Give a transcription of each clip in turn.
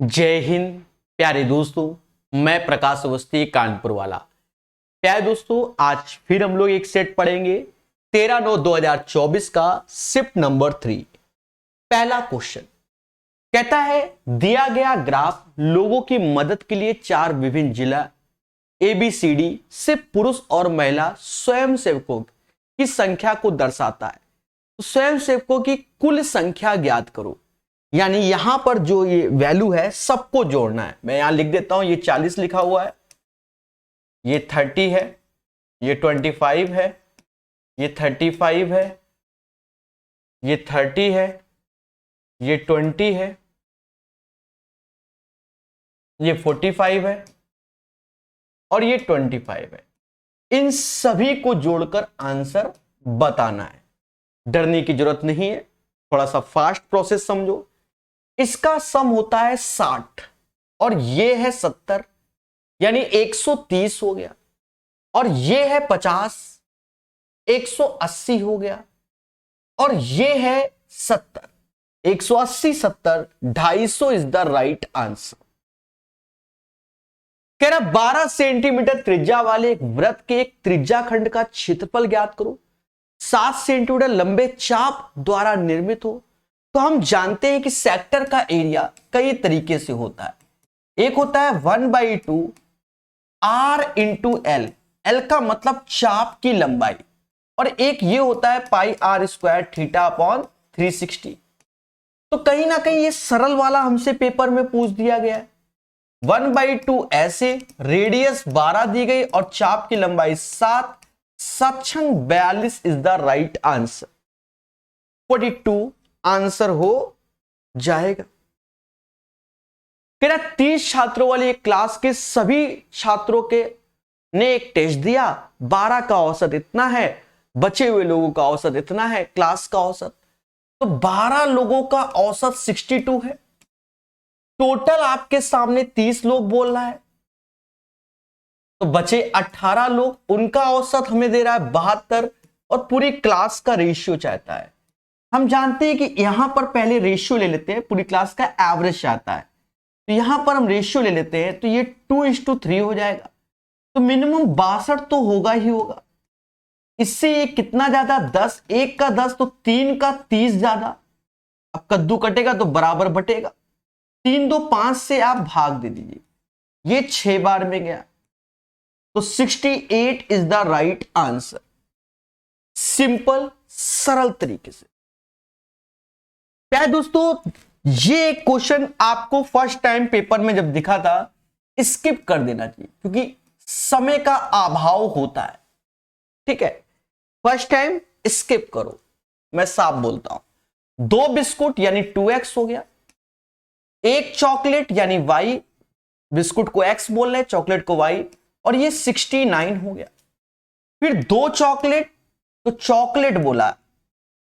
जय हिंद प्यारे दोस्तों। मैं प्रकाश अवस्थी कानपुर वाला। प्यारे दोस्तों, आज फिर हम लोग एक सेट पढ़ेंगे 13/9/2024 का शिफ्ट नंबर 3। पहला क्वेश्चन कहता है, दिया गया ग्राफ लोगों की मदद के लिए 4 विभिन्न जिला ABCD से पुरुष और महिला स्वयंसेवकों की संख्या को दर्शाता है। तो स्वयंसेवकों की कुल संख्या ज्ञात करो। यानी यहां पर जो ये वैल्यू है सबको जोड़ना है। मैं यहां लिख देता हूं, ये 40 लिखा हुआ है, ये 30 है, ये 25 है, ये 35 है, ये 30 है, ये 20 है, ये 45 है और ये 25 है। इन सभी को जोड़कर आंसर बताना है। डरने की जरूरत नहीं है, थोड़ा सा फास्ट प्रोसेस समझो। इसका सम होता है 60 और ये है 70, यानी 130 हो गया। और ये है 50, 180 हो गया। और ये है 70, 180, 70, 250 इज द राइट आंसर। कह रहा 12 सेंटीमीटर त्रिज्या वाले एक वृत्त के एक त्रिज्या खंड का क्षेत्रफल ज्ञात करो। 7 सेंटीमीटर लंबे चाप द्वारा निर्मित हो। तो हम जानते हैं कि सेक्टर का एरिया कई तरीके से होता है। एक होता है 1/2 R इंटू L, L का मतलब चाप की लंबाई, और एक ये होता है πr² θ/360। तो कहीं ना कहीं ये सरल वाला हमसे पेपर में पूछ दिया गया है। 1/2 ऐसे, रेडियस 12 दी गई और चाप की लंबाई 7, सक्षम 42 is the right answer. 42 answer हो जाएगा। तेरा 30 छात्रों वाली एक क्लास के सभी छात्रों के ने एक टेस्ट दिया। 12 का औसत इतना है, बचे हुए लोगों का औसत इतना है, क्लास का औसत। तो 12 लोगों का औसत 62 है। टोटल आपके सामने 30 लोग बोल रहा है, तो बचे 18 लोग, उनका औसत हमें दे रहा है 72 और पूरी क्लास का रेशियो चाहता है। हम जानते हैं कि यहां पर पहले रेशियो ले लेते हैं, पूरी क्लास का एवरेज आता है। तो यहां पर हम रेशियो ले लेते हैं, तो ये 2:3 हो जाएगा। तो मिनिमम 62 तो होगा ही होगा। इससे ये कितना ज्यादा, 10, 1 का 10 तो 3 का 30 ज्यादा। अब कद्दू कटेगा तो बराबर बटेगा। 3 2 5 से आप भाग दे दीजिए, ये 6 बार में गया। तो 68 is the right answer. Simple, सरल तरीके से। क्या है दोस्तों, ये क्वेश्चन आपको फर्स्ट टाइम पेपर में जब दिखा था स्किप कर देना चाहिए, क्योंकि समय का अभाव होता है। ठीक है, फर्स्ट टाइम स्किप करो, मैं साफ बोलता हूं। 2 बिस्कुट यानी 2x हो गया। 1 चॉकलेट यानी y, बिस्कुट को x बोल रहे, चॉकलेट को y, और ये 69 हो गया। फिर 2 चॉकलेट, तो चॉकलेट बोला,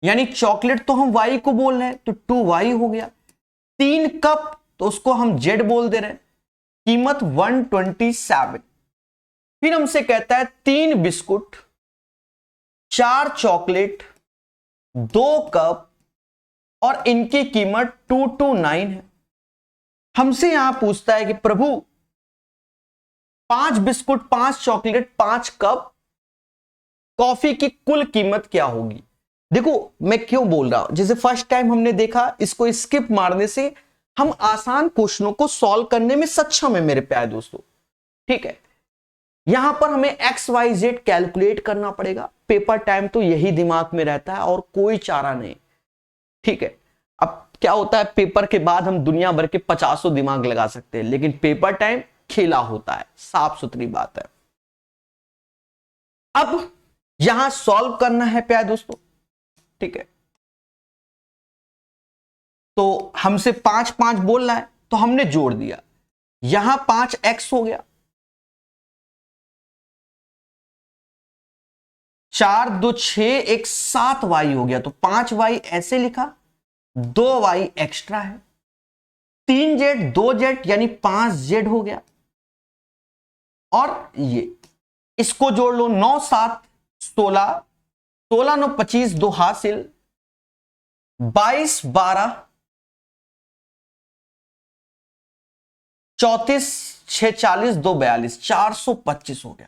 यानी चॉकलेट तो हम y को बोल रहे हैं, तो 2y हो गया। 3 कप, तो उसको हम z बोल दे रहे हैं, कीमत 127। फिर हमसे कहता है 3 बिस्कुट, 4 चॉकलेट, 2 कप और इनकी कीमत 229 है। हमसे यहां पूछता है कि प्रभु 5 बिस्कुट, 5 चॉकलेट, 5 कप, कॉफी की कुल कीमत क्या होगी। देखो मैं क्यों बोल रहा हूं, जैसे फर्स्ट टाइम हमने देखा, इसको स्किप मारने से हम आसान क्वेश्चनों को सॉल्व करने में सक्षम है मेरे प्यारे दोस्तों। ठीक है, यहां पर हमें XYZ कैलकुलेट करना पड़ेगा। पेपर टाइम तो यही दिमाग में रहता है और कोई चारा नहीं। ठीक है, अब क्या होता है, पेपर के बाद हम दुनिया भर के 50 दिमाग लगा सकते हैं, लेकिन पेपर टाइम खेला होता है, साफ सुथरी बात है। अब यहां सॉल्व करना है प्यारे दोस्तों। ठीक है, तो हमसे 5 5 बोल रहा है, तो हमने जोड़ दिया, यहां 5x हो गया, 4 2 6, 1 7y हो गया। तो 5y ऐसे लिखा, 2y एक्स्ट्रा है। 3z 2z यानी 5z हो गया। और ये इसको जोड़ लो, 9 7 16, 16 9 25, 2 हासिल, 22 12 34 6 40 2 42 425 हो गया।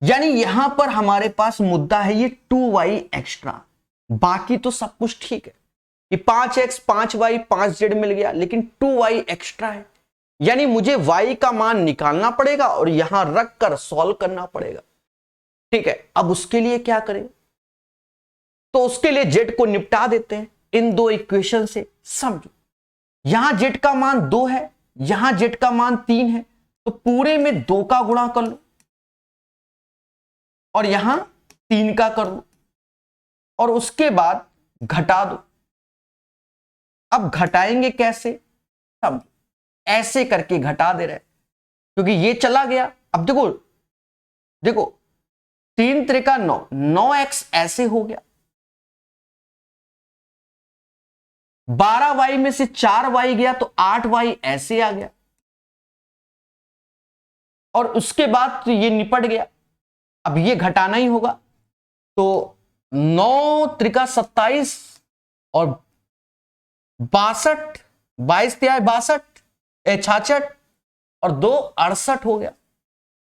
यानी यहां पर हमारे पास मुद्दा है ये 2y एक्स्ट्रा, बाकी तो सब कुछ ठीक है कि 5x 5y 5z मिल गया, लेकिन 2y एक्स्ट्रा है। यानी मुझे y का मान निकालना पड़ेगा और यहां रख कर सॉल्व करना पड़ेगा। ठीक है, अब उसके लिए क्या करें, तो उसके लिए z को निपटा देते हैं इन दो इक्वेशन से। समझो, यहां z का मान 2 है, यहां z का मान 3 है, तो पूरे में 2 का गुणा कर लो और यहां 3 का कर लो और उसके बाद घटा दो। अब घटाएंगे कैसे, समझो, ऐसे करके घटा दे रहे, क्योंकि ये चला गया। अब देखो देखो 3 त्रिका 9, 9x ऐसे हो गया, 12y में से 4y गया तो 8y ऐसे आ गया, और उसके बाद तो ये निपट गया। अब ये घटाना ही होगा, तो 9 त्रिका 27 और 62, 22 तिहाई 62, 66 और 2 68 हो गया।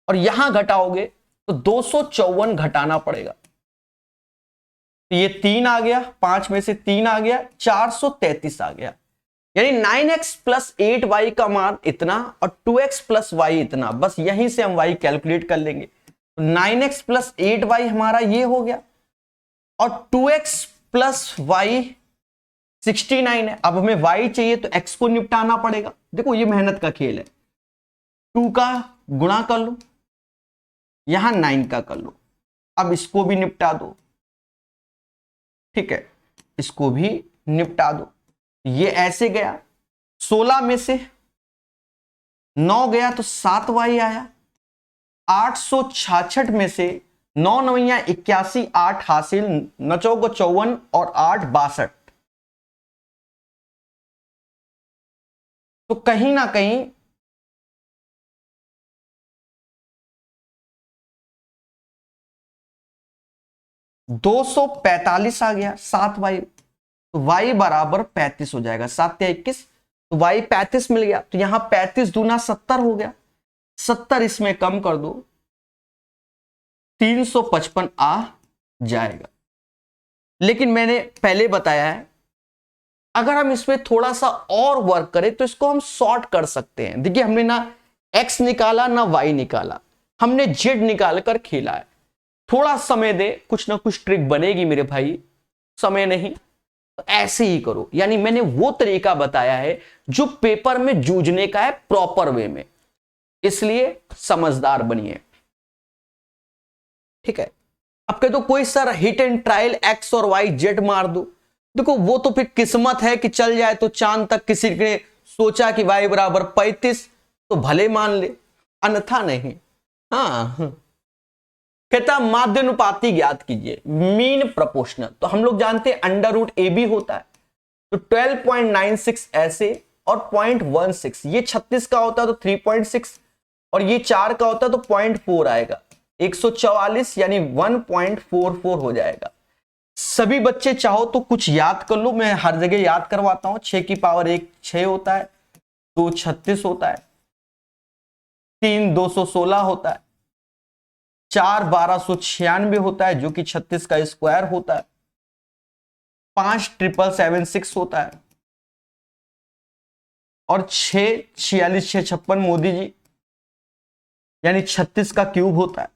और यहां घटाओगे तो 254 घटाना पड़ेगा, तो ये 3 आ गया, 5 में से 3 आ गया, 433 आ गया। यानी 9x प्लस 8y का मान इतना और 2x प्लस y इतना, बस यहीं से हम y कैलकुलेट कर लेंगे। तो 9x प्लस 8y हमारा ये हो गया और 2x प्लस y 69 है। अब हमें y चाहिए तो x को निपटाना पड़ेगा। देखो ये मेहनत का खेल है, 2 का गुणा कर लो, यहां 9 का कर लो, अब इसको भी निपटा दो। ठीक है, इसको भी निपटा दो। ये ऐसे गया, 16 में से 9 गया तो 7y आया, 866 में से 9 9 81, 8 हासिल, 9 चौको 54 और 8 62। तो कहीं ना कहीं $245 आ गया 7y, तो y बराबर 35 हो जाएगा, 7 या 21, तो y 35 मिल गया। तो यहां 35 दूना 70 हो गया, 70 इसमें कम कर दो, 355 आ जाएगा। लेकिन मैंने पहले बताया है, अगर हम इसमें थोड़ा सा और वर्क करें तो इसको हम सॉर्ट कर सकते हैं। देखिए हमने ना x निकाला ना y निकाला, हमने z निकाल कर खेला है। थोड़ा समय दे, कुछ ना कुछ ट्रिक बनेगी मेरे भाई, समय नहीं तो ऐसे ही करो। यानी मैंने वो तरीका बताया है जो पेपर में जूझने का है प्रॉपर वे में, इसलिए समझदार बनिए। ठीक है, अब कह दो कोई sir hit and trial x और y z मार दो, देखो वो तो फिर किस्मत है कि चल जाए तो चांद तक। किसी ने सोचा कि y बराबर 35 तो भले मान ले, अन्यथा नहीं। हाँ, कहता माध्यानुपाती ज्ञात कीजिए, मीन प्रोपोर्शनल। तो हम लोग जानते हैं अंडर रूट ए बी होता है, तो 12.96 ऐसे और 0.16, ये 36 का होता है तो 3.6 और ये 4 का होता है तो 0.4 आएगा, 144 यानी 1.44 हो जाएगा। सभी बच्चे चाहो तो कुछ याद कर लो, मैं हर जगह याद करवाता हूं। 6 की पावर 1 6 होता है, 2 36 होता है, 3 216 होता है, 4 1296 होता है जो कि 36 का स्क्वायर होता है, 5 777 होता है और 6 46 6 56 मोदी जी यानी 36 का क्यूब होता है।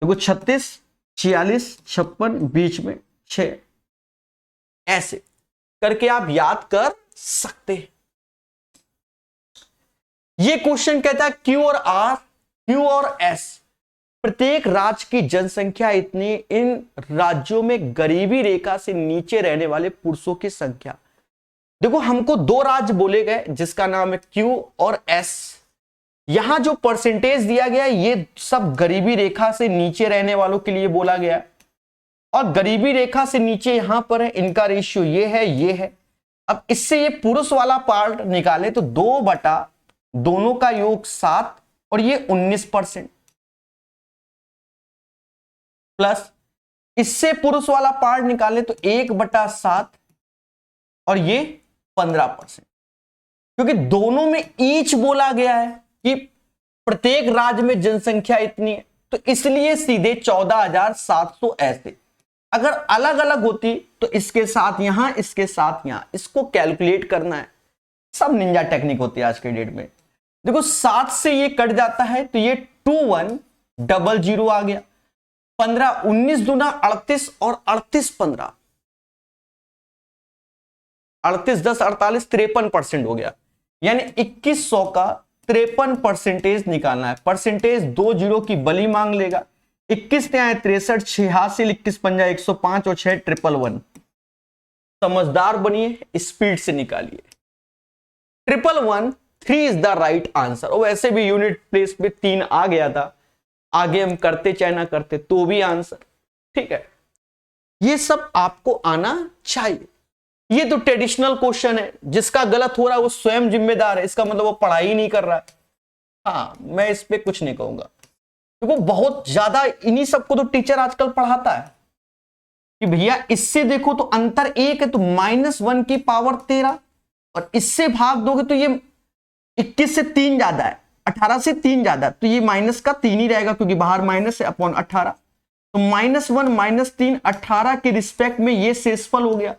देखो 36 46 56 बीच में 6, ऐसे करके आप याद कर सकते हैं। ये क्वेश्चन कहता है क्यू और आर, क्यू और एस, प्रत्येक राज्य की जनसंख्या इतनी, इन राज्यों में गरीबी रेखा से नीचे रहने वाले पुरुषों की संख्या। देखो हमको 2 राज्य बोले गए जिसका नाम है क्यू और एस। यहां जो परसेंटेज दिया गया ये सब गरीबी रेखा से नीचे रहने वालों के लिए बोला गया, और गरीबी रेखा से नीचे यहां पर है, इनका रेशियो ये है ये है। अब इससे ये पुरुष वाला पार्ट निकाले तो 2 बटा दोनों का योग 7 और ये 19%, प्लस इससे पुरुष वाला पार्ट निकाले तो 1 बटा 7 और ये 15%। क्योंकि दोनों में ईच बोला गया है कि प्रत्येक राज्य में जनसंख्या इतनी है, तो इसलिए सीधे 14,700 ऐसे। अगर अलग अलग होती तो इसके साथ यहां, इसके साथ यहां, इसको कैलकुलेट करना है। सब निंजा टेक्निक होती है आज के डेट में। देखो 7 से ये कट जाता है तो ये 2100 आ गया। 15 19 दूना 38 और 38 15 38 10 48 53% हो गया। यानी 2100 का 53% निकालना है। परसेंटेज 2 जीरो की बली मांग लेगा। 21 से आए 63, 86, 21 पंजा 105 और 6 111। समझदार बनिए, स्पीड से निकालिए। 111 3 इज द राइट आंसर। और वैसे भी यूनिट प्लेस पे 3 आ गया था, आगे हम करते चाहे ना करते तो भी आंसर। ठीक है, ये सब आपको आना चाहिए। ये तो ट्रेडिशनल क्वेश्चन है, जिसका गलत हो रहा है वो स्वयं जिम्मेदार है। इसका मतलब वो पढ़ाई नहीं कर रहा है। हाँ, मैं इस पे कुछ नहीं कहूंगा, क्योंकि बहुत ज्यादा इन्हीं सबको तो टीचर आजकल पढ़ाता है कि भैया इससे देखो तो अंतर 1 है तो -1 की पावर 13, और इससे भाग दोगे तो ये 21 से 3 ज्यादा है, 18 से 3 ज्यादा, तो ये माइनस का 3 ही रहेगा क्योंकि बाहर माइनस है, अपॉन 18। तो -1 -3 18 के रिस्पेक्ट में ये शेषफल हो गया।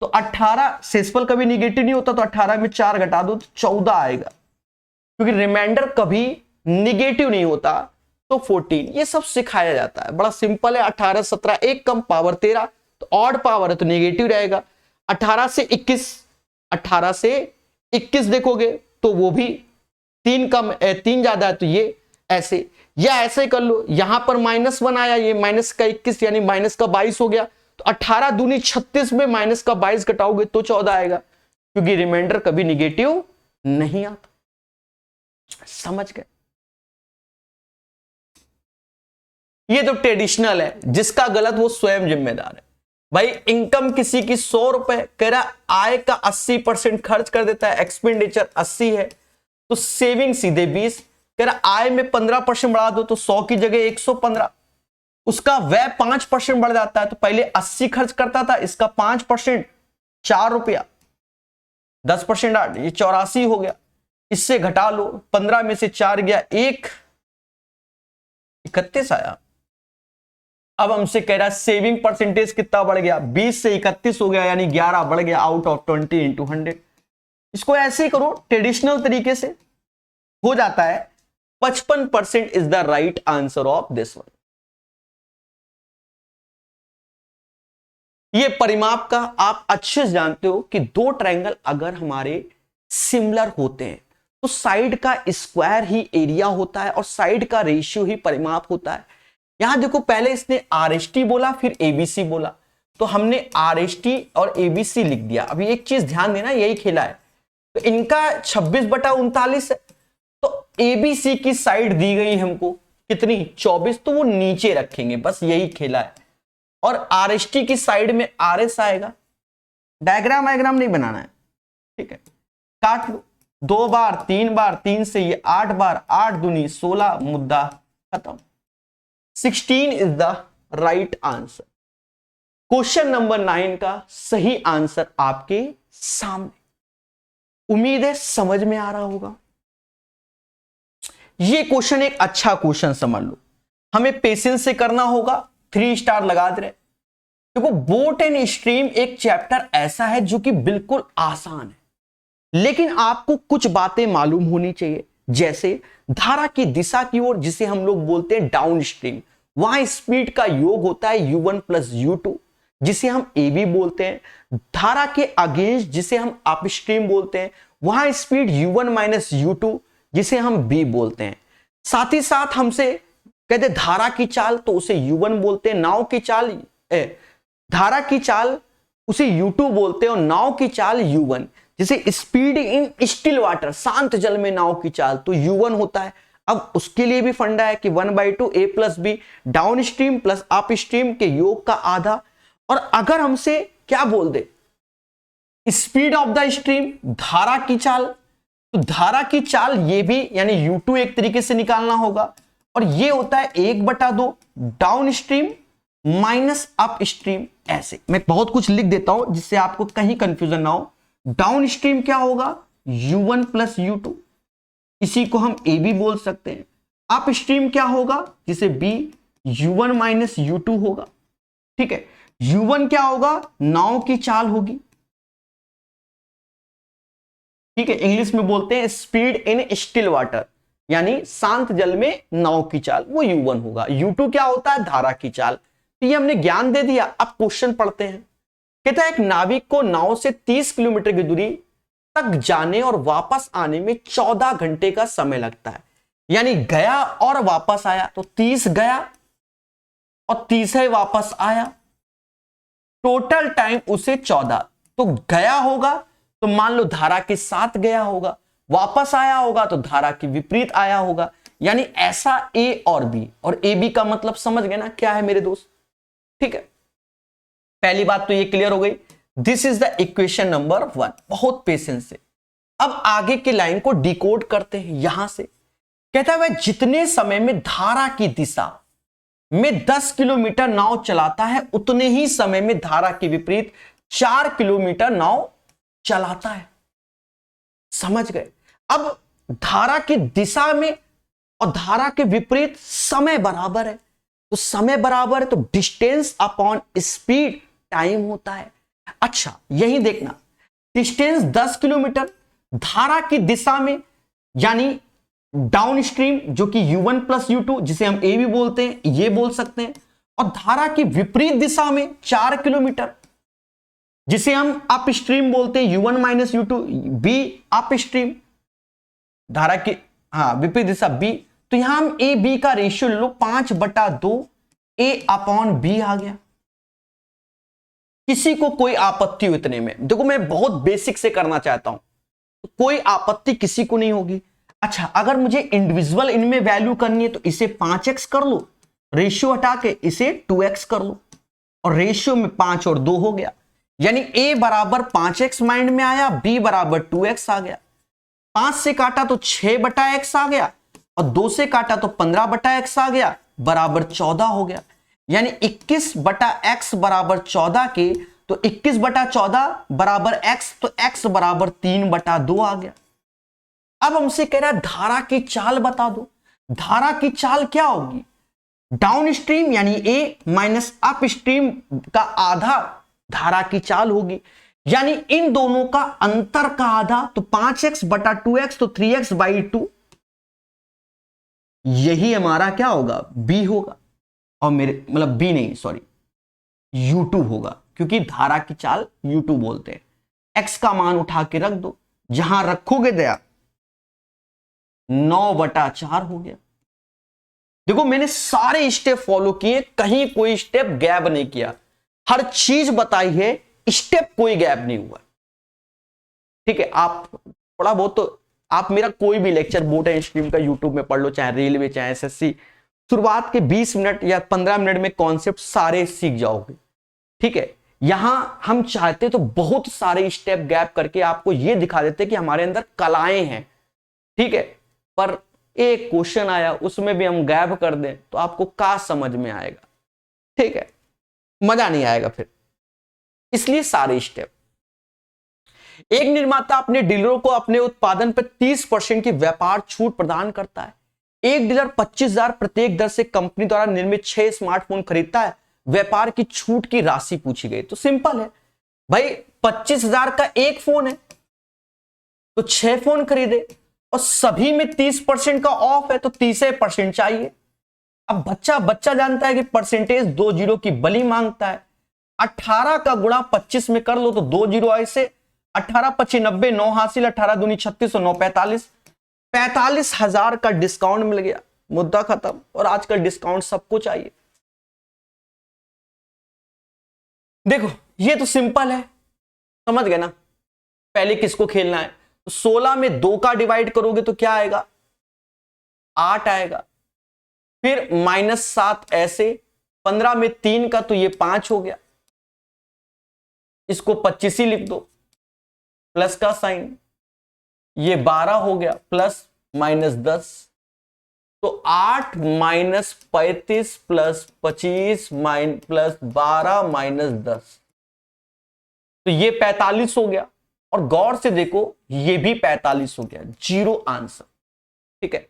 तो 18 शेषफल कभी निगेटिव नहीं होता, तो 18 में 4 घटा दो तो 14 आएगा, क्योंकि रिमाइंडर कभी निगेटिव नहीं होता। तो 14, ये सब सिखाया जाता है, बड़ा सिंपल है। 18 17 1 कम पावर 13, तो ऑड पावर है तो निगेटिव रहेगा। 18 से 21 देखोगे तो वो भी 3 कम 3 ज्यादा है, तो ये ऐसे या ऐसे कर लो। यहां पर -1 आया, ये माइनस का 21 यानी माइनस का 22 हो गया। तो 18 दूनी 36 में माइनस का 22 घटाओगे तो 14 आएगा, क्योंकि रिमाइंडर कभी निगेटिव नहीं आता। समझ गए? ये तो ट्रेडिशनल है, जिसका गलत वो स्वयं जिम्मेदार है। भाई इनकम किसी की 100 रुपए, कह रहा आय का 80% खर्च कर देता है, एक्सपेंडिचर 80 है, तो सेविंग सीधे 20। कह रहा आय में 15% बढ़ा दो तो 100 की जगह 115। उसका व्यय 5% बढ़ जाता है, तो पहले 80 खर्च करता था, इसका 5% 4 रुपया, 10% 8, ये 84 हो गया। इससे घटा लो, 15 में से 4 गया 1, 31 आया। अब हमसे कह रहा है सेविंग परसेंटेज कितना बढ़ गया, 20 से 31 हो गया, यानी 11 बढ़ गया आउट ऑफ 20 इंटू 100। इसको ऐसे ही करो, ट्रेडिशनल तरीके से हो जाता है। 55% is the right answer of this one. ये परिमाप का आप अच्छे से जानते हो कि दो ट्रायंगल अगर हमारे सिमिलर होते हैं तो साइड का स्क्वायर ही एरिया होता है और साइड का रेशियो ही परिमाप होता है। यहां देखो, पहले इसने RST बोला, फिर ABC बोला, तो हमने RST और ABC लिख दिया। अभी एक चीज ध्यान देना, यही खेला है। तो इनका 26/39 है, तो ABC की साइड दी गई हमको कितनी, 24, तो वो नीचे रखेंगे, बस यही खेला है। और RST की साइड में RS आएगा। डायग्राम नहीं बनाना है, ठीक है, काट लो। 2 बार 3 बार, 3 से ये 8 बार, 8 दूनी 16, मुद्दा खत्म। 16 is the right answer. Question number 9 का सही आंसर आपके सामने। उम्मीद है समझ में आ रहा होगा। ये क्वेश्चन एक अच्छा क्वेश्चन समझ लो, हमें पेशेंस से करना होगा। 3 स्टार लगा दे रहे। देखो, बोट एंड स्ट्रीम एक चैप्टर ऐसा है जो कि बिल्कुल आसान है, लेकिन आपको कुछ बातें मालूम होनी चाहिए। जैसे धारा की दिशा की ओर, जिसे हम लोग बोलते हैं डाउन स्ट्रीम, वहां स्पीड का योग होता है U1 प्लस U2, जिसे हम AB बोलते हैं। धारा के अगेंस्ट, जिसे हम अप स्ट्रीम बोलते हैं, वहां स्पीड U1 माइनस U2, जिसे हम B बोलते हैं। साथ ही साथ हमसे कहते धारा की चाल, तो उसे U1 बोलते हैं। नाव की चाल, धारा की चाल उसे U2 बोलते हैं, और नाव की चाल U1। जैसे स्पीड इन स्टिल वाटर, शांत जल में नाव की चाल, तो U1 होता है। अब उसके लिए भी फंडा है कि 1/2 A plus B, down stream plus up stream के योग का आधा। और अगर हमसे क्या बोल दे, स्पीड ऑफ द स्ट्रीम, धारा की चाल, तो धारा की चाल ये भी, यानी U2 एक तरीके से निकालना होगा। और ये होता है 1/2 down stream minus up stream. ऐसे मैं बहुत कुछ लिख देता हूं जिससे आपको कहीं कंफ्यूजन ना हो। डाउन स्ट्रीम क्या होगा, U1 प्लस U2, इसी को हम A भी बोल सकते हैं। अप स्ट्रीम क्या होगा, जिसे B U1 माइनस U2 होगा। ठीक है, U1 क्या होगा, नाव की चाल होगी। ठीक है, इंग्लिश में बोलते हैं स्पीड इन स्टिल वाटर, यानी शांत जल में नाव की चाल, वो U1 होगा। U2 क्या होता है, धारा की चाल। तो ये हमने ज्ञान दे दिया। अब क्वेश्चन पढ़ते हैं। कहता है एक नाविक को नाव से 30 किलोमीटर की दूरी तक जाने और वापस आने में 14 घंटे का समय लगता है। यानी गया और वापस आया, तो 30 गया और 30 ही वापस आया, टोटल टाइम उसे 14। तो गया होगा तो मान लो धारा के साथ गया होगा, वापस आया होगा तो धारा के विपरीत आया होगा। यानी ऐसा ए और बी, और ए बी का मतलब समझ गए ना क्या है मेरे दोस्त। ठीक है, पहली बात तो ये क्लियर हो गई। This is the equation number 1। बहुत पेशेंस से अब आगे की लाइन को डिकोड करते हैं। यहां से कहता है वह जितने समय में धारा की दिशा में 10 किलोमीटर नाव चलाता है, उतने ही समय में धारा के विपरीत 4 किलोमीटर नाव चलाता है। समझ गए। अब धारा की दिशा में और धारा के विपरीत समय बराबर है, तो समय बराबर है तो डिस्टेंस अपॉन स्पीड टाइम होता है। अच्छा यही देखना, डिस्टेंस 10 किलोमीटर, धारा की दिशा में यानी डाउन स्ट्रीम जो कि U1 प्लस U2, जिसे हम ए भी बोलते हैं, ये बोल सकते हैं, और धारा की विपरीत दिशा में 4 किलोमीटर, जिसे हम अप स्ट्रीम बोलते हैं, U1 minus U2, be up stream, धारा की विपरीत दिशा बी। तो यहां हम ए बी का रेशियो ले लो, 5/2 ए अपॉन बी आ गया। किसी को कोई आपत्ति हो इतने में? देखो मैं बहुत बेसिक से करना चाहता हूं, तो कोई आपत्ति किसी को नहीं होगी। अच्छा अगर मुझे इंडिविजुअल इनमें वैल्यू करनी है तो इसे 5x कर लो, रेशियो हटा के इसे 2x कर लो, और रेशियो में 5 और 2 हो गया। यानी a बराबर 5x माइंड में आया, b बराबर 2x आ गया। 5 से काटा तो 6/x आ गया, और 2 से काटा तो 15/x आ गया, बराबर 14 हो गया। यानी 21/x बराबर 14 के, तो 21/14 बराबर x, तो x बराबर 3/2 आ गया। अब हमसे कह रहा है धारा की चाल बता दो। धारा की चाल क्या होगी, डाउन स्ट्रीम यानी ए माइनस अप स्ट्रीम का आधा धारा की चाल होगी, यानी इन दोनों का अंतर का आधा, तो 5x/2x, तो 3x/2, यही हमारा क्या होगा, b होगा। और मेरे मतलब b नहीं, सॉरी U2 होगा, क्योंकि धारा की चाल U2 बोलते हैं। x का मान उठा के रख दो, जहां रखोगे दया 9/4 हो गया। देखो मैंने सारे स्टेप फॉलो किए, कहीं कोई स्टेप गैप नहीं किया, हर चीज बताई है, स्टेप कोई गैप नहीं हुआ। ठीक है, आप थोड़ा बहुत तो आप मेरा कोई भी लेक्चर बोट एंड स्ट्रीम का यूट्यूब में पढ़ लो, चाहे रेलवे चाहे एसएससी, शुरुआत के 20 मिनट या 15 मिनट में कॉन्सेप्ट सारे सीख जाओगे। ठीक है, यहां हम चाहते तो बहुत सारे स्टेप गैप करके आपको यह दिखा देते कि हमारे अंदर कलाएं हैं। ठीक है, पर एक क्वेश्चन आया उसमें भी हम गैप कर दें तो आपको क्या समझ में आएगा। ठीक है, मजा नहीं आएगा फिर, इसलिए सारे स्टेप। एक निर्माता अपने डीलरों को अपने उत्पादन पर 30% की व्यापार छूट प्रदान करता है। एक डीलर 25,000 प्रत्येक दर से कंपनी द्वारा निर्मित 6 स्मार्टफोन खरीदता है। व्यापार की छूट की राशि पूछी गई, तो सिंपल है भाई, 25,000 का एक फोन है तो 6 फोन खरीदे, और सभी में 30% का ऑफ है तो 30% चाहिए। अब बच्चा जानता है कि परसेंटेज 2 जीरो की बली मांगता है। 18 का गुणा 25 में कर लो तो 2 जीरो ऐसे, 18 25 90, 9 हासिल, 18 दूनी 36 और 9 45, 45,000 का डिस्काउंट मिल गया, मुद्दा खत्म। और आजकल डिस्काउंट सबको चाहिए। देखो ये तो सिंपल है, समझ गए ना। पहले किसको खेलना है, तो 16 में 2 का डिवाइड करोगे तो क्या आएगा, 8 आएगा। फिर -7 ऐसे, 15 में 3 का तो ये 5 हो गया, इसको 25 ही लिख दो, प्लस का साइन, ये 12 हो गया, प्लस -10, तो 8 - 35 प्लस 25 प्लस 12 -10, तो ये 45 हो गया। और गौर से देखो ये भी 45 हो गया, जीरो आंसर। ठीक है,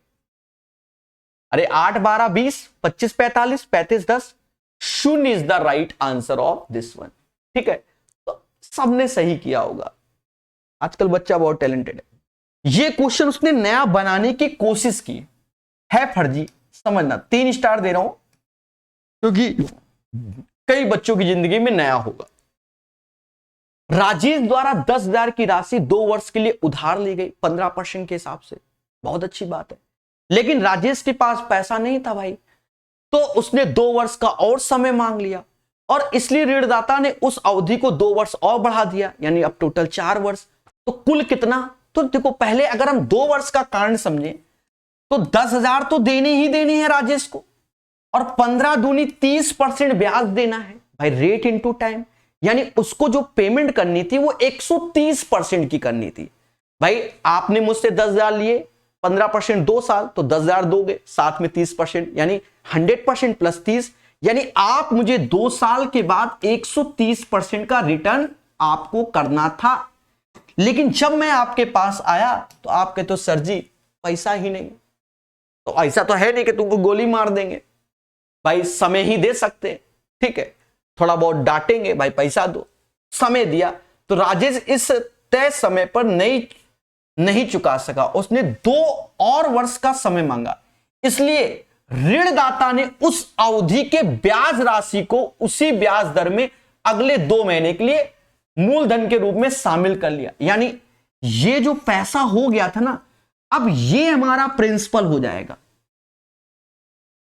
अरे 8 12 20 25 45 35 10, शून्य is the right answer of this one. ठीक है, तो सबने सही किया होगा। आजकल बच्चा बहुत टैलेंटेड है। ये क्वेश्चन उसने नया बनाने की कोशिश की है फर्जी, समझना। 3 स्टार दे रहा हूं क्योंकि कई बच्चों की जिंदगी में नया होगा। राजेश द्वारा 10,000 की राशि 2 वर्ष के लिए उधार ली गई 15% के हिसाब से, बहुत अच्छी बात है। लेकिन राजेश के पास पैसा नहीं था भाई, तो उसने 2 वर्ष का और समय मांग लिया और इसलिए ऋणदाता ने उस अवधि को 2 वर्ष और बढ़ा दिया, यानी अब टोटल 4 वर्ष। तो कुल कितना, तो देखो पहले अगर हम 2 वर्ष का कारण समझे तो 10,000 तो देने ही देने हैं राजेश को, और 15 दूनी 30% ब्याज देना है भाई, रेट इनटू टाइम। यानी उसको जो पेमेंट करनी थी वो 130% की करनी थी। भाई आपने मुझसे 10,000 लिए, 15% 2 साल तो 10,000 दोगे, साथ में 30%, यानी 100% प्लस 30, यानी आप मुझे 2 साल के बाद 130% का रिटर्न आपको करना था। लेकिन जब मैं आपके पास आया तो आप कहते हो सर जी पैसा ही नहीं। तो ऐसा तो है नहीं कि तुमको गोली मार देंगे भाई, समय ही दे सकते। ठीक है, थोड़ा बहुत डांटेंगे भाई पैसा दो, समय दिया। तो राजेश इस तय समय पर नहीं चुका सका, उसने 2 और वर्ष का समय मांगा। इसलिए ऋणदाता ने उस अवधि के ब्याज राशि को उसी ब्याज दर में अगले 2 महीने के लिए मूलधन के रूप में शामिल कर लिया। यानी ये जो पैसा हो गया था ना, अब ये हमारा प्रिंसिपल हो जाएगा।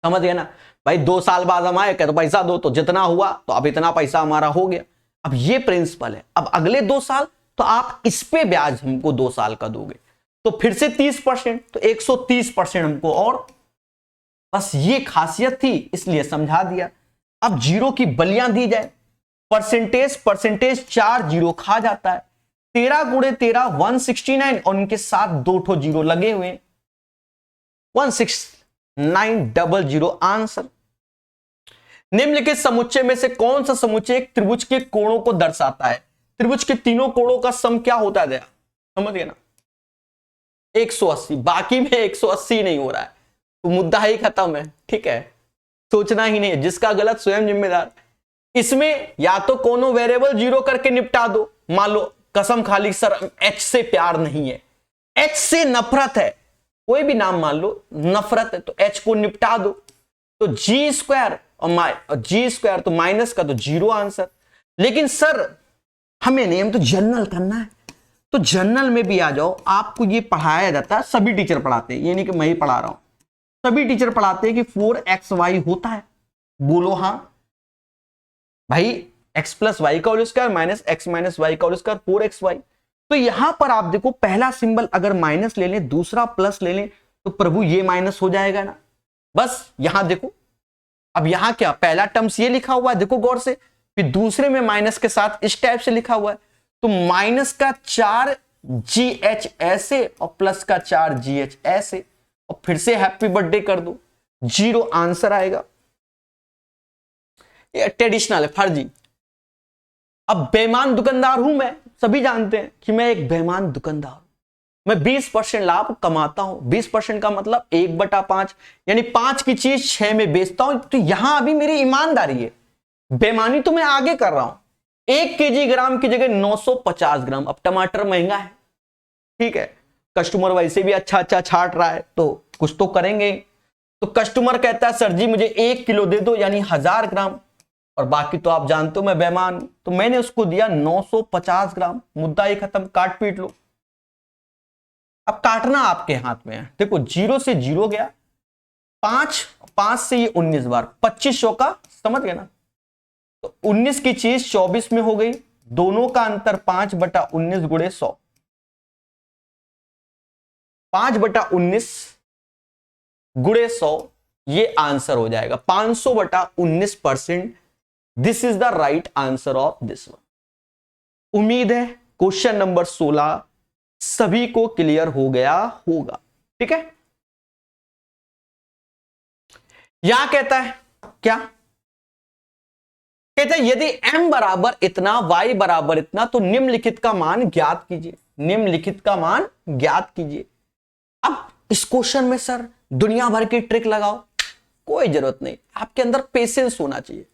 समझ गए ना भाई, 2 साल बाद हम आए तो पैसा दो, तो जितना हुआ तो अब इतना पैसा हमारा हो गया। अब ये प्रिंसिपल है। अब अगले 2 साल तो आप इस पे ब्याज हमको 2 साल का दोगे, तो फिर से 30%, तो 130% हमको, और बस ये खासियत थी इसलिए समझा दिया। अब जीरो की बलियां दी जाए, परसेंटेज 4 जीरो खा जाता है। 13 गुणे 13 169, और उनके साथ 2 ठो जीरो लगे हुए, 16900 आंसर। निम्नलिखित समुच्चय में से कौन सा समुच्चय एक त्रिभुज के कोणों को दर्शाता है? त्रिभुज के तीनों कोणों का सम क्या होता है? समझ गए ना, 180। बाकी में 180 नहीं हो रहा है तो मुद्दा ही खत्म है। ठीक है, सोचना ही नहीं है, जिसका गलत स्वयं जिम्मेदार। इसमें या तो कोनो वेरिएबल जीरो करके निपटा दो, मान लो कसम खाली सर एच से प्यार नहीं है, एच से नफरत है, कोई भी नाम मान लो, नफरत है, तो एच को निपटा दो, तो जी स्क्वायर और जी स्क्वायर तो माइनस का, तो जीरो आंसर। लेकिन सर हमें नहीं, हम तो जनरल करना है, तो जनरल में भी आ जाओ। आपको ये पढ़ाया जाता है, सभी टीचर पढ़ाते हैं, ये नहीं कि मैं ही पढ़ा रहा हूं, सभी टीचर पढ़ाते हैं कि 4xy होता है। बोलो हां भाई, x प्लस वाई का whole square minus x minus y का होल स्क्वायर 4xy। तो यहां पर आप देखो, पहला सिंबल अगर माइनस ले लें, दूसरा प्लस ले लें, तो प्रभु ये माइनस हो जाएगा ना। बस यहां देखो, अब यहां क्या, पहला टर्म्स ये लिखा हुआ है, देखो गौर से, फिर दूसरे में माइनस के साथ इस टाइप से लिखा हुआ है, तो माइनस का 4GH ऐसे और प्लस का 4GH ऐसे, और फिर से हैप्पी बर्थडे कर दो, जीरो आंसर आएगा। ये ट्रेडिशनल है, फर्जी। अब बेईमान दुकानदार हूं मैं, सभी जानते हैं कि मैं एक बेईमान दुकानदार हूं। मैं 20% लाभ कमाता हूं, 20% का मतलब 1/5, यानी 5 की चीज 6 में बेचता हूं, तो यहां अभी मेरी ईमानदारी है। बेईमानी तो मैं आगे कर रहा हूं। 1 केजी ग्राम की जगह 950 ग्राम। अब टमाटर महंगा है, ठीक है, कस्टमर वैसे भी अच्छा अच्छा छाट रहा है, तो कुछ तो करेंगे। तो कस्टमर कहता है सर जी मुझे 1 किलो दे दो, यानी 1000 ग्राम, और बाकी तो आप जानते हो मैं बेईमान, तो मैंने उसको दिया 950 ग्राम। मुद्दा ही खत्म, काट पीट लो। अब काटना आपके हाथ में है। देखो जीरो से जीरो गया, 5 से ये 19 बार, 2500 का, समझ गए ना। तो 19 की चीज 24 में हो गई, दोनों का अंतर 5/19 गुणे 100, 5/19 गुणे 100, ये आंसर हो जाएगा 500/19%। This is the right answer of this one. उम्मीद है क्वेश्चन नंबर 16 सभी को क्लियर हो गया होगा। ठीक है, यहां कहता है क्या, कहते हैं यदि m बराबर इतना, y बराबर इतना, तो निम्नलिखित का मान ज्ञात कीजिए। निम्नलिखित का मान ज्ञात कीजिए। अब इस क्वेश्चन में सर दुनिया भर की ट्रिक लगाओ, कोई जरूरत नहीं, आपके अंदर पेशेंस होना चाहिए।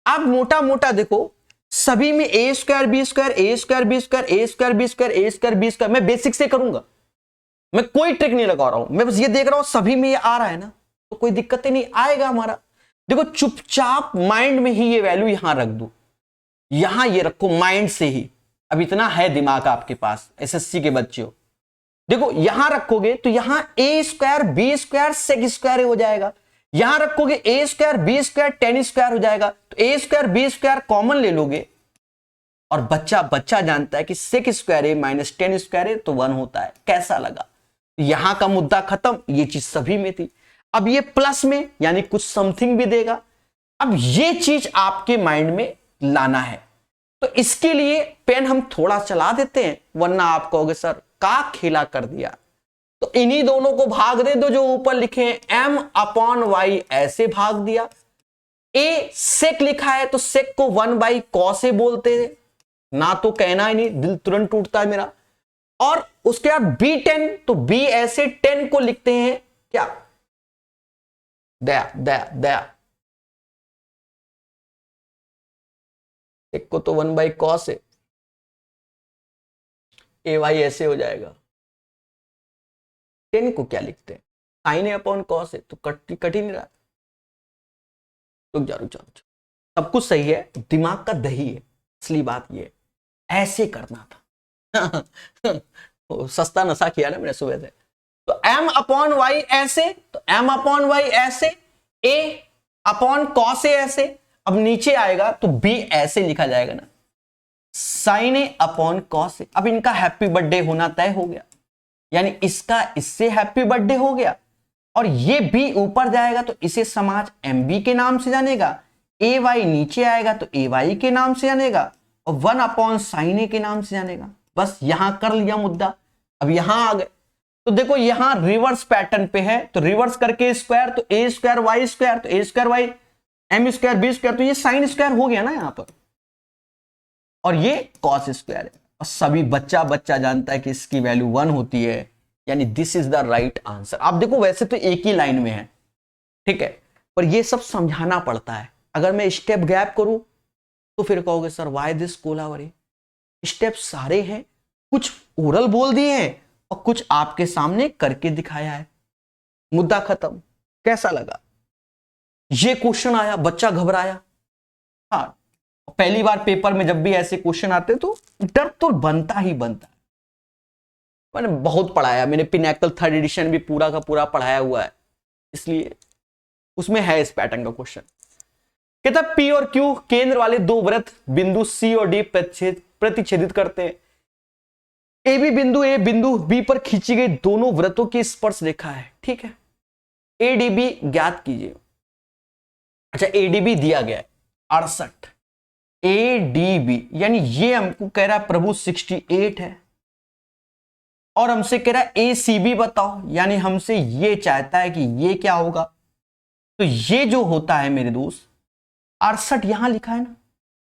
आप मोटा मोटा देखो, सभी में ए स्क्वायर बी स्क्वायर, ए स्क्वायर बी स्क्वायर, ए स्क्वायर बी स्क्वायर, ए स्क्वायर बी स्क्वायर, मैं बेसिक से करूंगा, मैं कोई ट्रिक नहीं लगा रहा हूं, मैं बस ये देख रहा हूं सभी में ये आ रहा है ना, तो कोई दिक्कत ही नहीं आएगा हमारा। देखो चुपचाप माइंड में ही ये वैल्यू यहां रख दो, यहां ये रखो माइंड से ही। अब इतना है दिमाग आपके पास, एसएससी के बच्चे हो, देखो यहां रखोगे तो यहां a square b square sec square हो जाएगा, यहां रखोगे a square b square tan square हो जाएगा, तो a square b square common ले लोगे, और बच्चा बच्चा जानता है कि sec square a minus tan square a तो 1 होता है। कैसा लगा? यहां का मुद्दा खत्म, ये चीज सभी में थी। अब ये प्लस में यानी कुछ समथिंग भी देगा, अब ये चीज आपके माइंड में लाना है, तो इसके लिए पेन हम थोड़ा चला देते हैं, वरना आप कहोगे सर का खेला कर दिया। तो इन्हीं दोनों को भाग दे दो जो ऊपर लिखे हैं, m अपॉन वाई ऐसे भाग दिया। ए सेक लिखा है तो सेक को 1 cos से बोलते हैं, ना तो कहना ही नहीं, दिल तुरंत टूटता है मेरा। और उसके बाद b10, तो b ऐसे 10 को लिखते हैं क्या, दया दया दया, एक को तो 1 cos है, ए वाई ऐसे हो जाएगा। 10 को क्या लिखते हैं, साइन ए अपॉन कॉस है, तो कट ही नहीं रहा। रुक जा सब कुछ सही है, दिमाग का दही है, असली बात ये ऐसे करना था। सस्ता नशा किया ना मैंने सुबह से। तो m अपॉन वाई ऐसे, तो m अपॉन वाई ऐसे, a अपॉन कॉस ए ऐसे, अब नीचे आएगा तो b ऐसे लिखा जाएगा ना, sign A upon cos A. अब इनका हैप्पी बर्थडे होना तय हो गया, यानी इसका इससे हैप्पी बर्थडे हो गया, और ये b ऊपर जाएगा तो इसे समाज mb के नाम से जानेगा, ay नीचे आएगा तो ay के नाम से जानेगा, और 1 अपॉन साइन ए के नाम से जानेगा। बस यहां कर लिया मुद्दा। अब यहां आ गए तो देखो यहां रिवर्स पैटर्न पे है, तो रिवर्स करके स्क्वायर, तो ए स्क्वायर वाई स्क्वायर, तो a square y m square b square, तो ये साइन स्क्वायर हो गया ना यहां पर, और ये कॉस स्क्वायर है। और सभी बच्चा बच्चा जानता है कि इसकी वैल्यू 1 होती है, यानी this is the right answer. आप देखो वैसे तो एक ही लाइन में है, ठीक है, पर ये सब समझाना पड़ता है। अगर मैं स्टेप गैप करूं तो फिर कहोगे sir why this Kolaveri. Step सारे हैं, कुछ ओरल बोल दिए हैं और कुछ आपके सामने करके दिखाया है, मुद्दा खत्म। कैसा लगा? ये क्वेश्चन आया, बच्चा घबराया। हाँ, पहली बार पेपर में जब भी ऐसे क्वेश्चन आते तो डर तो बनता ही बनता है। मैंने बहुत पढ़ाया, मैंने पिनैकल 3rd एडिशन भी पूरा का पूरा पढ़ाया हुआ है, इसलिए उसमें है इस पैटर्न का क्वेश्चन। कहता P और Q केंद्र वाले दो वृत्त बिंदु C और D प्रतिच्छेदित करते हैं। ए बी बिंदु A बिंदु B पर खींची गई दोनों वृत्तों की स्पर्श रेखा है, ठीक है। ADB ज्ञात कीजिए। अच्छा, ADB दिया गया है 68, ADB यानी ये हमको कह रहा है प्रभु 68 है, और हमसे कह रहा है ACB बताओ, यानी हमसे ये चाहता है कि ये क्या होगा। तो ये जो होता है मेरे दोस्त 68 यहां लिखा है ना,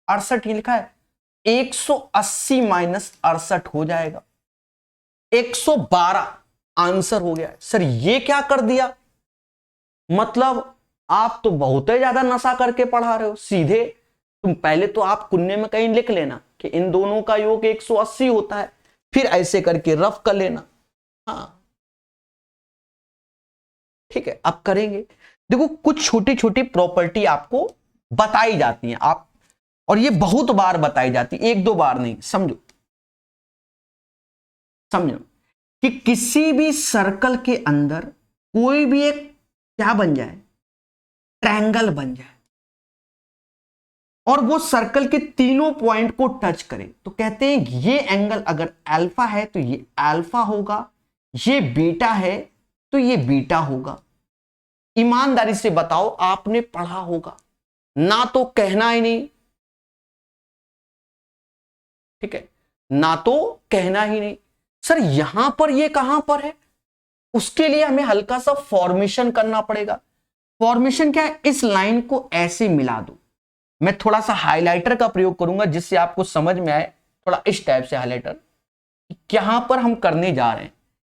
68 ये लिखा है, 180 माइनस 68 हो जाएगा 112 आंसर हो गया। सर ये क्या कर दिया, मतलब आप तो बहुत ही ज्यादा नशा करके पढ़ा रहे हो। सीधे तुम पहले तो आप कुन्ने में कहीं लिख लेना कि इन दोनों का योग 180 होता है, फिर ऐसे करके रफ कर लेना। हाँ ठीक है, अब करेंगे। देखो कुछ छोटी छोटी प्रॉपर्टी आपको बताई जाती हैं, आप, और ये बहुत बार बताई जाती, 1-2 बार नहीं। समझो कि किसी भी सर्कल के अंदर कोई भी एक क्या बन जाए, ट्रायंगल बन जाए, और वो सर्कल के तीनों पॉइंट को टच करे, तो कहते हैं ये एंगल अगर अल्फा है तो ये अल्फा होगा, ये बीटा है तो ये बीटा होगा। ईमानदारी से बताओ, आपने पढ़ा होगा ना, तो कहना ही नहीं, ठीक है, ना तो कहना ही नहीं। सर यहां पर ये कहां पर है, उसके लिए हमें हल्का सा फॉर्मेशन करना पड़ेगा। फॉर्मेशन क्या है, इस लाइन को ऐसे मिला दो, मैं थोड़ा सा हाइलाइटर का प्रयोग करूंगा जिससे आपको समझ में आए, थोड़ा इस टाइप से हाइलाइटर, यहां पर हम करने जा रहे हैं।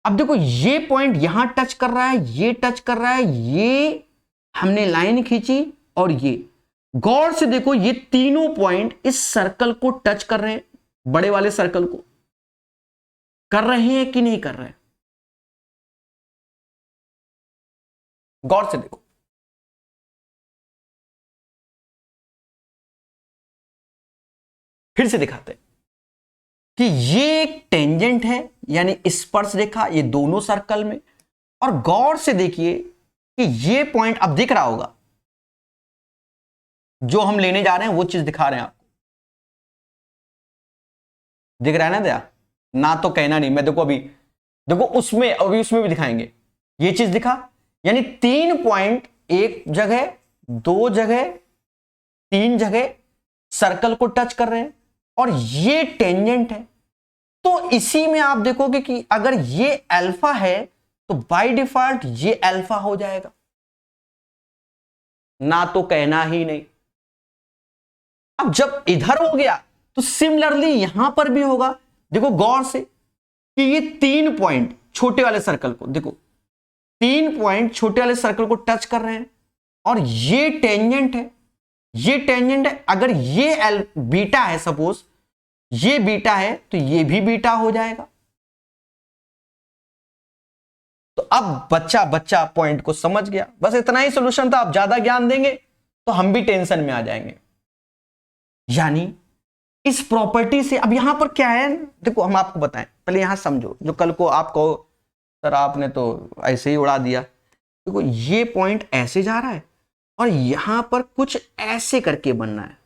अब देखो ये पॉइंट यहां टच कर रहा है, ये टच कर रहा है, ये हमने लाइन खींची, और ये गौर से देखो ये तीनों पॉइंट इस सर्कल को टच कर रहे हैं, बड़े वाले सर्कल को कर रहे हैं कि नहीं कर रहे हैं? गौर से देखो, फिर से दिखाते हैं कि ये एक टेंजेंट है यानी स्पर्श रेखा ये दोनों सर्कल में, और गौर से देखिए कि ये पॉइंट अब दिख रहा होगा, जो हम लेने जा रहे हैं वो चीज दिखा रहे हैं आपको, दिख रहा है ना? दया ना तो कहना नहीं, मैं देखो अभी देखो उसमें, अभी उसमें भी दिखाएंगे, ये चीज दिखा, यानी 3 पॉइंट एक जगह, 2 जगह, 3 जगह सर्कल को टच कर रहे हैं, और ये टेंजेंट है। तो इसी में आप देखोगे कि अगर ये अल्फा है तो बाय डिफॉल्ट ये अल्फा हो जाएगा, ना तो कहना ही नहीं। अब जब इधर हो गया तो सिमिलरली यहां पर भी होगा। देखो गौर से कि ये 3 पॉइंट छोटे वाले सर्कल को देखो, 3 पॉइंट छोटे वाले सर्कल को टच कर रहे हैं, और ये टेंजेंट है, ये टेंजेंट है। अगर ये बीटा है, सपोज ये बीटा है, तो ये भी बीटा हो जाएगा। तो अब बच्चा पॉइंट को समझ गया, बस इतना ही सॉल्यूशन था। आप ज्यादा ज्ञान देंगे तो हम भी टेंशन में आ जाएंगे। यानी इस प्रॉपर्टी से अब यहां पर क्या है, देखो हम आपको बताएं, पहले यहां समझो, जो कल को आप कहो सर आपने तो ऐसे ही उड़ा दिया। देखो ये पॉइंट ऐसे जा रहा है और यहां पर कुछ ऐसे करके बनना है,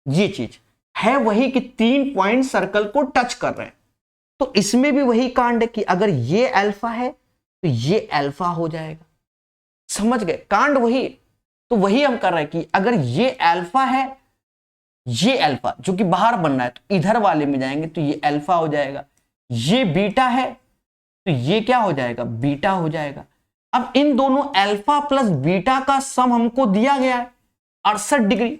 ये चीज है वही कि 3 पॉइंट सर्कल को टच कर रहे हैं। तो इसमें भी वही कांड है कि अगर ये अल्फा है तो ये अल्फा हो जाएगा। समझ गए? कांड वही, तो वही हम कर रहे हैं कि अगर ये अल्फा है, ये अल्फा जो कि बाहर बनना है, तो इधर वाले में जाएंगे तो ये अल्फा हो जाएगा। ये बीटा है तो ये क्या हो जाएगा? बीटा हो जाएगा। अब इन दोनों अल्फा प्लस बीटा का सम हमको दिया गया है 68 डिग्री,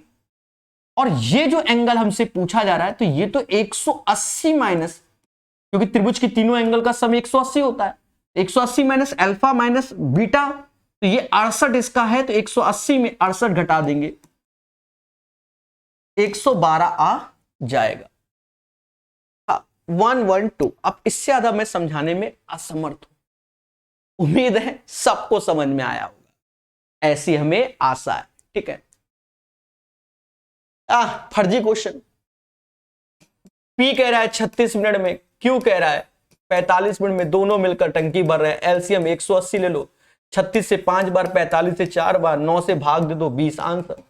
और ये जो एंगल हमसे पूछा जा रहा है तो ये तो 180 माइनस, क्योंकि त्रिभुज की तीनों एंगल का सम 180 होता है, 180 माइनस अल्फा माइनस बीटा, तो ये 68 इसका है, तो 180 में 68 घटा देंगे, 112 आ जाएगा। 112। अब इससे ज्यादा मैं समझाने में असमर्थ हूं, उम्मीद है सबको समझ में आया होगा, ऐसी हमें आशा है। ठीक है, फर्जी क्वेश्चन। पी कह रहा है 36 मिनट में, क्यू कह रहा है 45 मिनट में, दोनों मिलकर टंकी भर रहे हैं। एलसीएम 180 ले लो, 36 से 5 बार, 45 से 4 बार, 9 से भाग दे दो, 20 आंसर।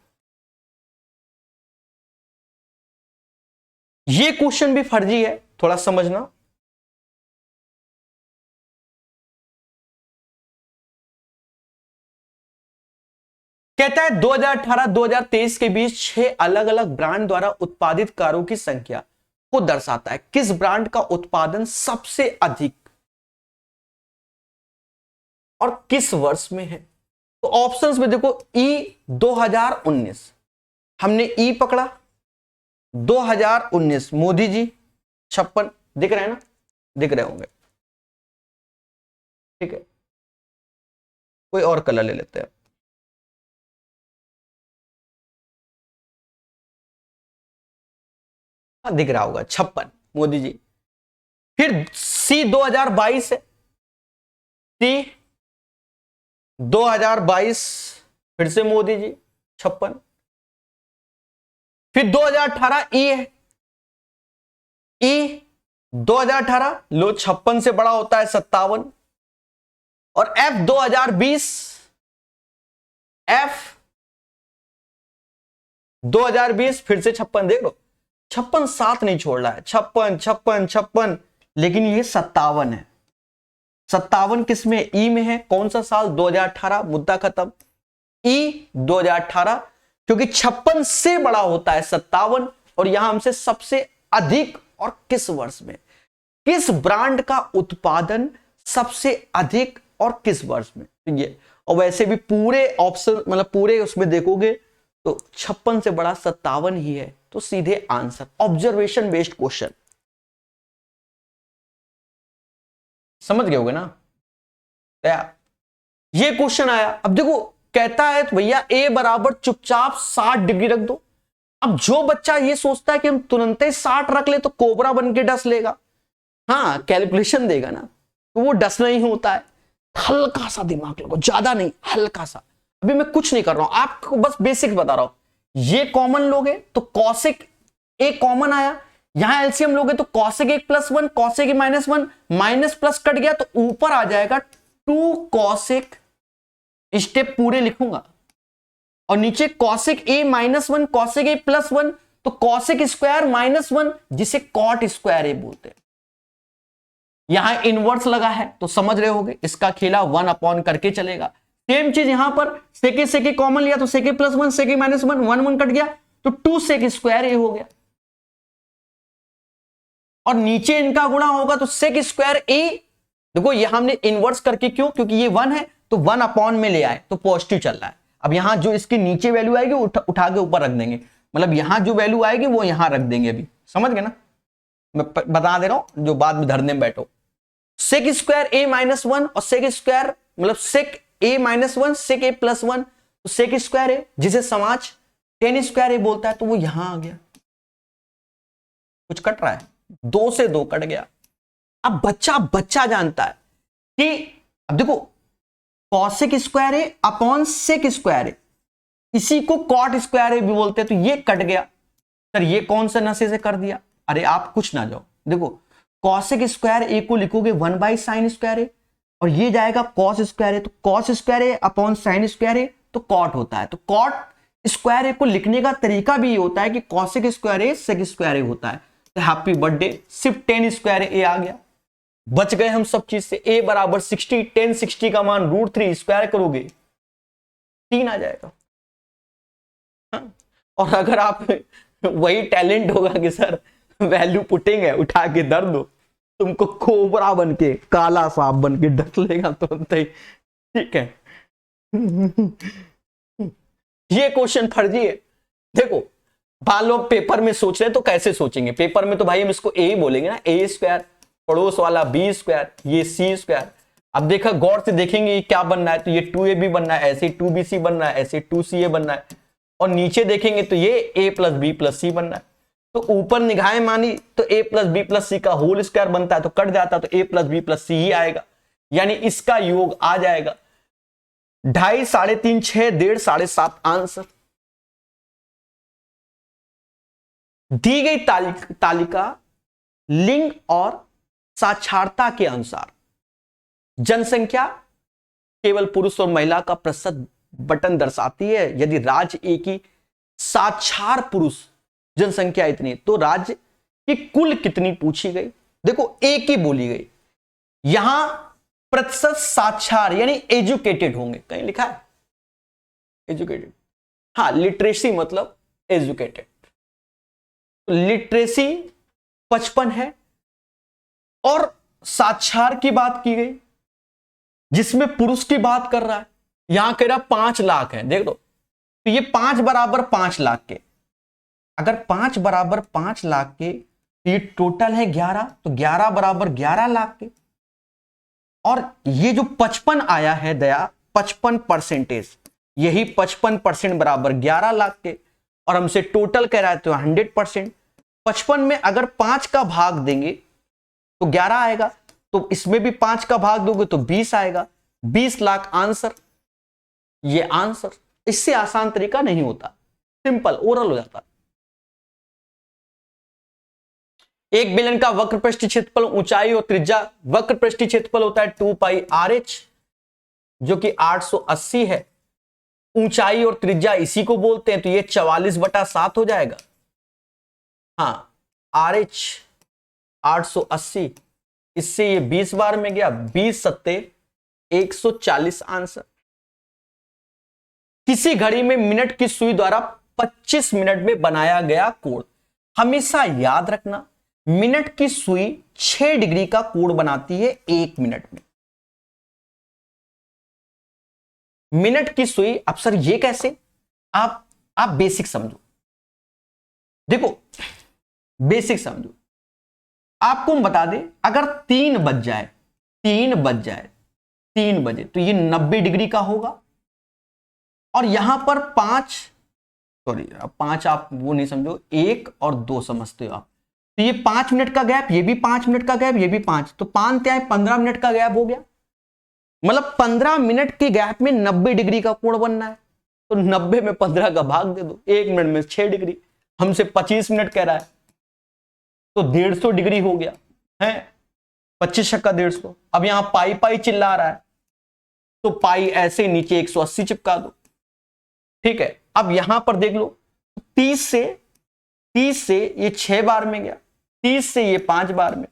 ये क्वेश्चन भी फर्जी है, थोड़ा समझना। कहता है 2018-2023 के बीच 6 अलग अलग ब्रांड द्वारा उत्पादित कारों की संख्या को दर्शाता है। किस ब्रांड का उत्पादन सबसे अधिक और किस वर्ष में है? तो ऑप्शंस में देखो, ई 2019, हमने ई पकड़ा, 2019 मोदी जी 56, दिख रहे हैं ना? दिख रहे होंगे। ठीक है, कोई और कलर ले लेते हैं। दिख रहा होगा 56 मोदी जी। फिर सी 2022 है, सी 2022 फिर से मोदी जी 56। फिर 2018 ई है, ई 2018 लो 56 से बड़ा होता है 57। और एफ 2020, एफ 2020 फिर से 56। देख लो 56 साथ नहीं छोड़ रहा है, 56 56 56, लेकिन ये 57 है। 57 किस में? ई में है। कौन सा साल? 2018, मुद्दा खत्म। ई 2018, क्योंकि 56 से बड़ा होता है 57, और यहां हमसे सबसे अधिक और किस वर्ष में, किस ब्रांड का उत्पादन सबसे अधिक और किस वर्ष में, तो ये। और वैसे भी पूरे ऑप्शन मतलब पूरे उसमें देखोगे तो 56 से बड़ा 57 ही है, तो सीधे आंसर। ऑब्जर्वेशन बेस्ड क्वेश्चन, समझ गए होगे ना। ये क्वेश्चन आया, अब देखो कहता है तो भैया ए बराबर चुपचाप 60 डिग्री रख दो। अब जो बच्चा ये सोचता है कि हम तुरंत ही 60 रख ले तो कोबरा बन के डस लेगा, हाँ कैलकुलेशन देगा ना, तो वो डस नहीं होता है। हल्का सा दिमाग लगाओ, ज्यादा नहीं, हल्का सा। अभी मैं कुछ नहीं कर रहा हूं, आपको बस बेसिक बता रहा हूं। ये कॉमन लोगे तो कॉसेक ए कॉमन आया, यहां एलसीएम लोगे तो कॉसेक एक प्लस 1, कॉसेक ए माइनस 1, माइनस प्लस कट गया तो ऊपर आ जाएगा 2 कॉसेक, स्टेप पूरे लिखूंगा, और नीचे कॉसेक ए माइनस 1, कॉसेक ए प्लस 1, तो कॉसेक स्क्वायर माइनस 1, जिसे कॉट स्क्वायर ए बोलते हैं। यहां इनवर्स लगा है तो समझ रहे होगे, इसका खेला 1 अपॉन करके चलेगा। सेम चीज यहां पर सेके कॉमन लिया तो सेके प्लस 1, सेके माइनस 1, 1 कट गया तो 2 सेक स्क्वायर ए हो गया, और नीचे इनका गुणा होगा तो सेक स्क्वायर ए। देखो ये हमने इनवर्स करके, क्यों, क्योंकि ये 1 है तो 1 अपॉन में ले आए तो पॉजिटिव चल रहा है। अब यहां जो इसकी नीचे वैल्यू आएगी उठा के ऊपर रख देंगे, मतलब यहां जो वैल्यू आएगी वो यहां रख देंगे। अभी समझ गए ना, मैं बता दे रहा हूं जो बाद में धरने में बैठो। सेक स्क्वायर ए माइनस 1 और सेक स्क्वायर मतलब सेक ए माइनस 1 सेक ए प्लस 1, तो सेक स्क्वायर ए जिसे समाज टेन स्क्वायर ए बोलता है, तो वो यहां आ गया। कुछ कट रहा है, 2 से 2 कट गया। अब बच्चा जानता है कि अब देखो कॉसेक स्क्वायर ए अपॉन सेक स्क्वायर ए, इसी को कॉट स्क्वायर ए भी बोलते हैं, तो ये कट गया। सर ये कौन सा नशे से कर दिया, अरे आप कुछ ना जाओ, देखो कॉसेक स्क्वायर ए को लिखोगे 1 बाई साइन स्क्वायर ए, और ये जाएगा कॉस स्क्वायर ए, तो cos square A upon sine square a तो कॉट होता है। तो कॉट स्क्वायर ए को लिखने का तरीका भी ये होता है कि कॉसेक स्क्वायर ए सेक स्क्वायर ए होता है। तो हैप्पी बर्थडे, सिर्फ टेन स्क्वायर ए आ गया, बच गए हम सब चीज से। ए बराबर 60, 10 60 का मान √3 स्क्वायर करोगे 3 आ जाएगा। हाँ? और अगर आप वही टैलेंट होगा कि सर वैल्यू पुटिंग है, उठा के धर दो, तुमको कोबरा बन के काला सांप बन के ढक लेगा तुरंत ही, ठीक है। ये क्वेश्चन फर्जी है। देखो मान लो पेपर में सोच रहे हैं तो कैसे सोचेंगे, पेपर में तो भाई हम इसको ए बोलेंगे ना, ए स्क्वायर, पड़ोस वाला बी स्क्वायर, ये सी स्क्वायर। अब देखा गौर से देखेंगे क्या बनना है, तो ये 2a भी बनना है, ऐसे 2bc बनना है, ऐसे 2ca बनना है, और नीचे देखेंगे तो ये a प्लस बी प्लस सी बनना है। तो ऊपर निगाहें मानी तो a प्लस बी प्लस सी का होल स्क्वायर बनता है, तो कट जाता है तो a प्लस बी प्लस सी ही आएगा, यानी इसका योग आ जाएगा 2.5, 3.5, 6, 1.5, 7.5 आंसर। दी गई तालिका लिंग और साक्षरता के अनुसार जनसंख्या केवल पुरुष और महिला का प्रतिशत बटन दर्शाती है। यदि राज्य ए की साक्षर पुरुष जनसंख्या इतनी, तो राज्य की कुल कितनी पूछी गई। देखो ए की बोली गई, यहां प्रतिशत साक्षर यानी एजुकेटेड होंगे, कहीं लिखा है एजुकेटेड, हाँ लिटरेसी मतलब एजुकेटेड, लिटरेसी 55 है, और साक्षर की बात की गई जिसमें पुरुष की बात कर रहा है, यहां कह रहा 5 लाख है, देख लो, तो ये 5 बराबर 5 लाख के, अगर 5 बराबर 5 लाख के तो ये टोटल है 11, तो 11 बराबर 11 लाख के, और ये जो 55 आया है दया 55%, यही 55% बराबर 11 लाख के, और हमसे टोटल कह रहा है तो 100%। 55 में अगर 5 का भाग देंगे तो 11 आएगा, तो इसमें भी 5 का भाग दोगे तो 20 आएगा, 20 लाख आंसर। ये आंसर, इससे आसान तरीका नहीं होता, सिंपल ओरल हो जाता। एक बेलन का वक्र पृष्ठीय क्षेत्रफल ऊंचाई और त्रिज्या, वक्र पृष्ठीय क्षेत्रफल होता है 2 पाई RH जो कि 880 है, ऊंचाई और त्रिज्या इसी को बोलते हैं, तो ये 44/7 हो जाएगा। हाँ RH 880, इससे ये 20 बार में गया, 20 सत्ते 140 आंसर। किसी घड़ी में मिनट की सुई द्वारा 25 मिनट में बनाया गया कोण, हमेशा याद रखना मिनट की सुई 6 डिग्री का कोण बनाती है 1 मिनट में। मिनट की सुई, अब सर ये कैसे, आप आप बेसिक समझो, देखो बेसिक समझो। आपको हम बता दें, अगर 3 बज जाए 3 बजे तो ये 90 डिग्री का होगा, और यहां पर 5, सॉरी 5 आप वो नहीं समझो, 1 और 2 समझते हो आप, तो ये 5 मिनट का गैप, ये भी 5 मिनट का गैप, ये भी 5, तो 5 क्या है, 15 मिनट का गैप हो गया। मतलब 15 मिनट के गैप में 90 डिग्री का कोण बनना है, तो 90 में 15 का भाग दे दो, 1 मिनट में 6 डिग्री, हमसे 25 मिनट कह रहा है, तो 150 डिग्री हो गया है, 25 छक्का 150। अब यहां पाई पाई चिल्ला रहा है, तो पाई ऐसे नीचे 180 चिपका दो, ठीक है। अब यहां पर देख लो, 30 से ये 6 बार में गया, 30 से ये 5 बार में,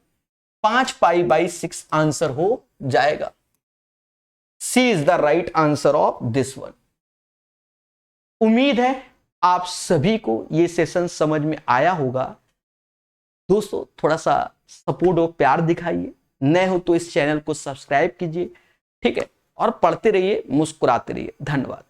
5 पाई बाई 6 आंसर हो जाएगा। C is the right answer of this one. उम्मीद है आप सभी को ये सेशन समझ में आया होगा। दोस्तों थोड़ा सा सपोर्ट और प्यार दिखाइए, नए हो तो इस चैनल को सब्सक्राइब कीजिए, ठीक है, और पढ़ते रहिए, मुस्कुराते रहिए। धन्यवाद।